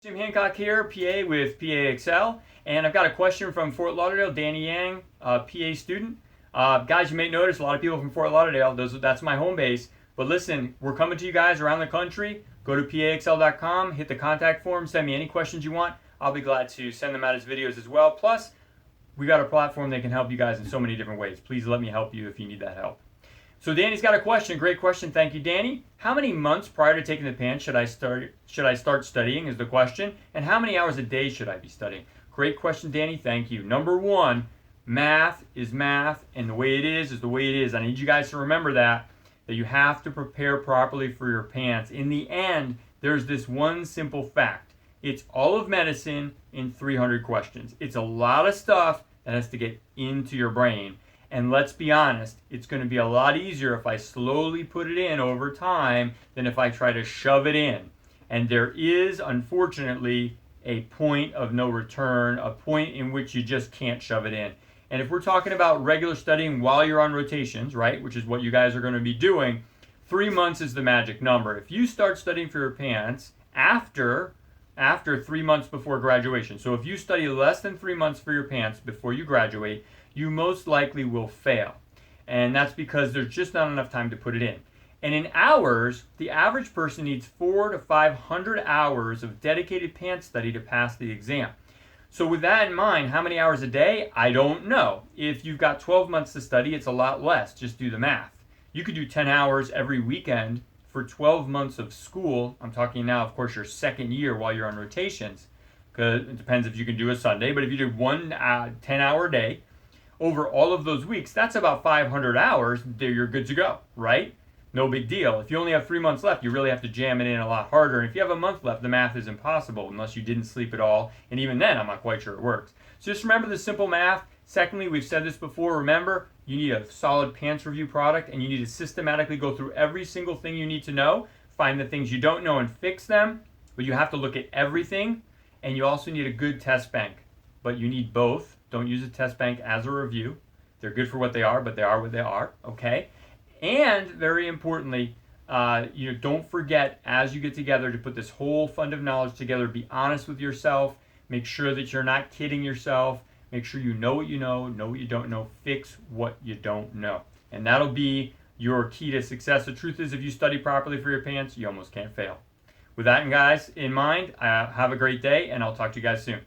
Jim Hancock here, PA with PAXL, and I've got a question from Fort Lauderdale, Danny Yang, PA student. Guys, you may notice a lot of people from Fort Lauderdale, that's my home base, but listen, we're coming to you guys around the country. Go to PAXL.com, hit the contact form, send me any questions you want. I'll be glad to send them out as videos as well. Plus, we got a platform that can help you guys in so many different ways. Please let me help you if you need that help. So Danny's got a question. Great question. Thank you, Danny. How many months prior to taking the PANCE should I start studying is the question. And how many hours a day should I be studying? Great question, Danny. Thank you. Number one, math is math, and the way it is the way it is. I need you guys to remember that you have to prepare properly for your PANCE. In the end, there's this one simple fact. It's all of medicine in 300 questions. It's a lot of stuff that has to get into your brain. And let's be honest, it's going to be a lot easier if I slowly put it in over time than if I try to shove it in. And there is, unfortunately, a point of no return, a point in which you just can't shove it in. And if we're talking about regular studying while you're on rotations, right, which is what you guys are going to be doing, 3 months is the magic number. If you start studying for your PANCE after 3 months before graduation, so if you study less than 3 months for your PANCE before you graduate, you most likely will fail. And that's because there's just not enough time to put it in. And in hours, the average person needs 400 to 500 hours of dedicated PANCE study to pass the exam. So with that in mind, how many hours a day? I don't know. If you've got 12 months to study, it's a lot less. Just do the math. You could do 10 hours every weekend for 12 months of school. I'm talking now, of course, your second year while you're on rotations, because it depends if you can do a Sunday. But if you do one 10-hour day, over all of those weeks, that's about 500 hours. You're good to go, right? No big deal. If you only have 3 months left, you really have to jam it in a lot harder. And if you have a month left, the math is impossible unless you didn't sleep at all. And even then, I'm not quite sure it works. So just remember the simple math. Secondly, we've said this before. Remember, you need a solid PANCE review product, and you need to systematically go through every single thing you need to know, find the things you don't know and fix them. But you have to look at everything, and you also need a good test bank. But you need both. Don't use a test bank as a review. They're good for what they are, but they are what they are, okay? And very importantly, don't forget as you get together to put this whole fund of knowledge together, be honest with yourself, make sure that you're not kidding yourself, make sure you know what you know what you don't know, fix what you don't know. And that'll be your key to success. The truth is, if you study properly for your PANCE, you almost can't fail. With that, guys, in mind, have a great day, and I'll talk to you guys soon.